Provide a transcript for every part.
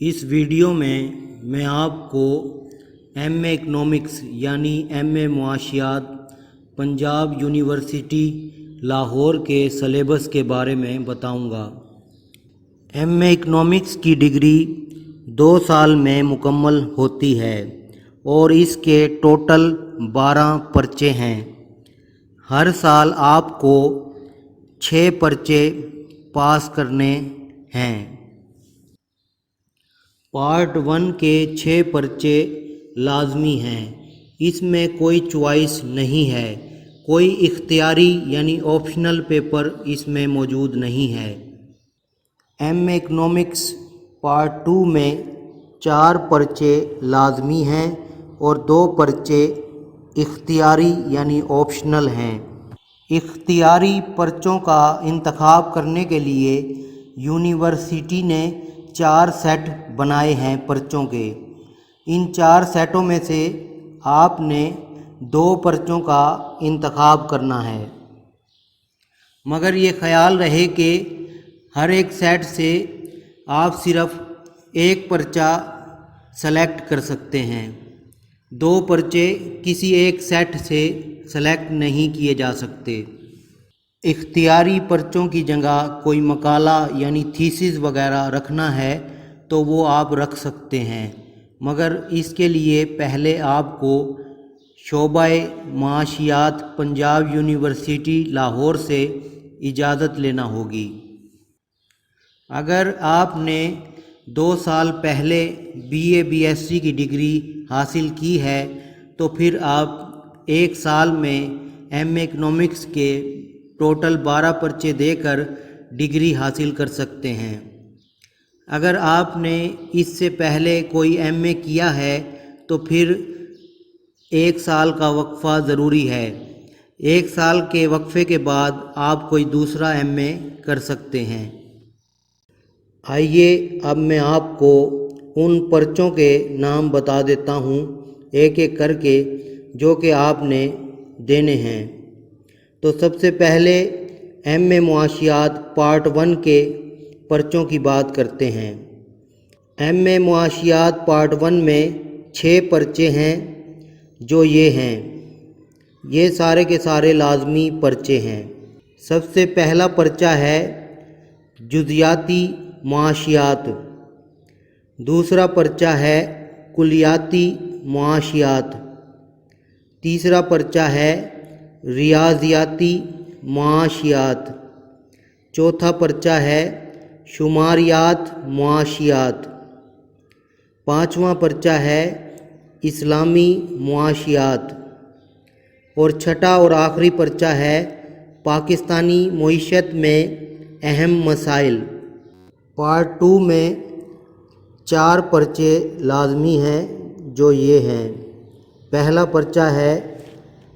اس video میں میں آپ کو ایم اے اکنامکس یعنی ایم اے معاشیات پنجاب یونیورسٹی لاہور کے سلیبس کے بارے میں بتاؤں گا۔ ایم اے اکنامکس کی ڈگری 2 سال میں مکمل ہوتی ہے اور اس کے ٹوٹل 12 پرچے ہیں۔ ہر سال آپ کو 6 پرچے پاس کرنے ہیں۔ پارٹ 1 کے 6 پرچے لازمی ہیں، اس میں کوئی چوائس نہیں ہے، کوئی اختیاری یعنی آپشنل پیپر اس میں موجود نہیں ہے۔ ایم اے اکنامکس پارٹ 2 میں 4 پرچے لازمی ہیں اور 2 پرچے اختیاری یعنی آپشنل ہیں۔ اختیاری پرچوں کا انتخاب کرنے کے لیے یونیورسٹی نے 4 سیٹ بنائے ہیں پرچوں کے۔ ان 4 سیٹوں میں سے آپ نے 2 پرچوں کا انتخاب کرنا ہے، مگر یہ خیال رہے کہ ہر ایک سیٹ سے آپ صرف ایک پرچہ سلیکٹ کر سکتے ہیں، 2 پرچے کسی ایک سیٹ سے سلیکٹ نہیں کیے جا سکتے۔ اختیاری پرچوں کی جگہ کوئی مقالہ یعنی تھیسس وغیرہ رکھنا ہے تو وہ آپ رکھ سکتے ہیں، مگر اس کے لیے پہلے آپ کو شعبہ معاشیات پنجاب یونیورسٹی لاہور سے اجازت لینا ہوگی۔ اگر آپ نے 2 سال پہلے B A B S C کی ڈگری حاصل کی ہے تو پھر آپ 1 سال میں ایم اے اکنامکس کے ٹوٹل 12 پرچے دے کر ڈگری حاصل کر سکتے ہیں۔ اگر آپ نے اس سے پہلے کوئی ایم اے کیا ہے تو پھر 1 سال کا وقفہ ضروری ہے۔ 1 سال کے وقفے کے بعد آپ کوئی دوسرا ایم اے کر سکتے ہیں۔ آئیے اب میں آپ کو ان پرچوں کے نام بتا دیتا ہوں ایک ایک کر کے جو کہ آپ نے دینے ہیں۔ تو سب سے پہلے ایم اے معاشیات پارٹ 1 کے پرچوں کی بات کرتے ہیں۔ ایم اے معاشیات پارٹ 1 میں 6 پرچے ہیں جو یہ ہیں، یہ سارے کے سارے لازمی پرچے ہیں۔ سب سے پہلا پرچہ ہے جزیاتی معاشیات، دوسرا پرچہ ہے کلیاتی معاشیات، تیسرا پرچہ ہے ریاضیاتی معاشیات، چوتھا پرچہ ہے شماریات معاشیات، 5واں پرچہ ہے اسلامی معاشیات اور چھٹا اور آخری پرچہ ہے پاکستانی معیشت میں اہم مسائل۔ پارٹ 2 میں 4 پرچے لازمی ہیں جو یہ ہیں۔ پہلا پرچہ ہے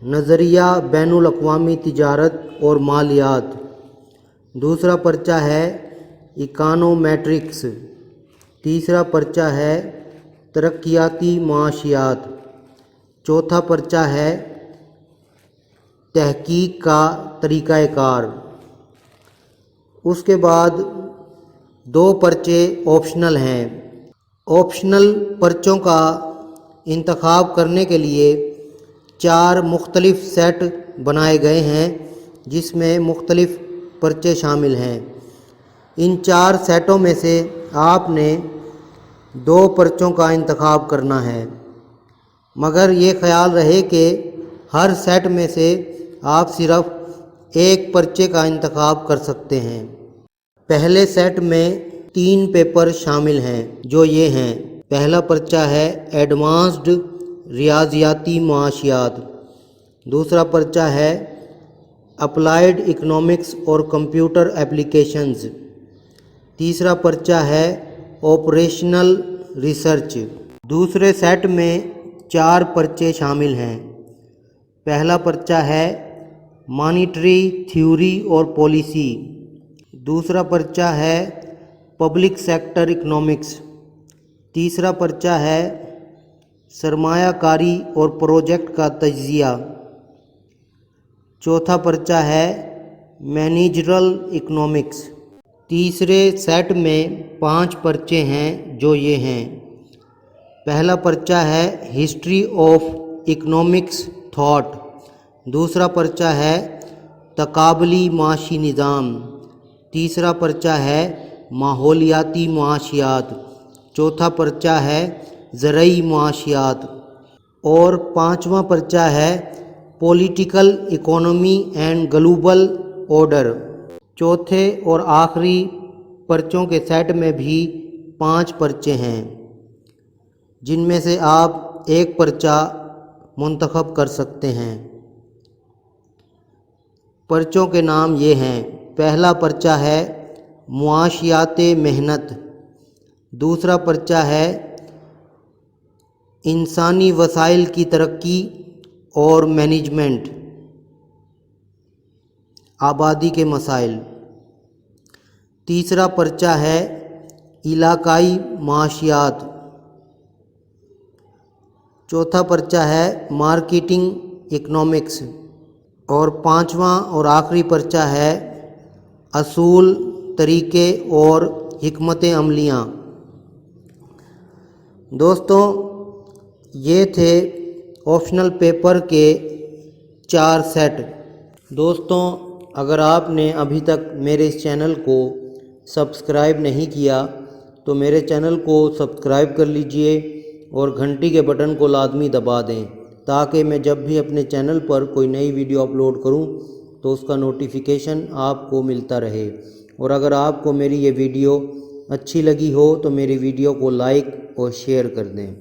نظریہ بین الاقوامی تجارت اور مالیات، دوسرا پرچہ ہے اکانومیٹرکس، تیسرا پرچہ ہے ترقیاتی معاشیات، چوتھا پرچہ ہے تحقیق کا طریقہ کار۔ اس کے بعد 2 پرچے آپشنل ہیں۔ آپشنل پرچوں کا انتخاب کرنے کے لیے 4 مختلف سیٹ بنائے گئے ہیں جس میں مختلف پرچے شامل ہیں۔ ان 4 سیٹوں میں سے آپ نے 2 پرچوں کا انتخاب کرنا ہے، مگر یہ خیال رہے کہ ہر سیٹ میں سے آپ صرف ایک پرچے کا انتخاب کر سکتے ہیں۔ پہلے سیٹ میں 3 پیپر شامل ہیں جو یہ ہیں۔ پہلا پرچہ ہے ایڈوانسڈ ریاضیاتی معاشیات، دوسرا پرچہ ہے اپلائیڈ اکنامکس اور کمپیوٹر ایپلیکیشنز، تیسرا پرچہ ہے آپریشنل ریسرچ۔ دوسرے سیٹ میں 4 پرچے شامل ہیں۔ پہلا پرچہ ہے مانیٹری تھیوری اور پالیسی، دوسرا پرچہ ہے پبلک سیکٹر اکنامکس، تیسرا پرچہ ہے سرمایہ کاری اور پروجیکٹ کا تجزیہ، چوتھا پرچہ ہے مینیجرل اکنامکس۔ تیسرے سیٹ میں 5 پرچے ہیں جو یہ ہیں۔ پہلا پرچہ ہے ہسٹری آف اکنامکس تھاٹ، دوسرا پرچہ ہے تقابلی معاشی نظام، تیسرا پرچہ ہے ماحولیاتی معاشیات، چوتھا پرچہ ہے زرعی معاشیات اور 5واں پرچہ ہے political economy and global order. چوتھے اور آخری پرچوں کے سیٹ میں بھی 5 پرچے ہیں، جن میں سے آپ ایک پرچہ منتخب کر سکتے ہیں۔ پرچوں کے نام یہ ہیں۔ پہلا پرچہ ہے معاشیات محنت، دوسرا پرچہ ہے انسانی وسائل کی ترقی اور مینجمنٹ، آبادی کے مسائل، تیسرا پرچہ ہے علاقائی معاشیات، چوتھا پرچہ ہے مارکیٹنگ اکنامکس اور 5واں اور آخری پرچہ ہے اصول، طریقے اور حکمت عملیاں۔ دوستوں، یہ تھے آپشنل پیپر کے 4 سیٹ۔ دوستوں، اگر آپ نے ابھی تک میرے اس چینل کو سبسکرائب نہیں کیا تو میرے چینل کو سبسکرائب کر لیجئے اور گھنٹی کے بٹن کو لازمی دبا دیں تاکہ میں جب بھی اپنے چینل پر کوئی نئی ویڈیو اپلوڈ کروں تو اس کا نوٹیفیکیشن آپ کو ملتا رہے۔ اور اگر آپ کو میری یہ ویڈیو اچھی لگی ہو تو میری ویڈیو کو لائک اور شیئر کر دیں۔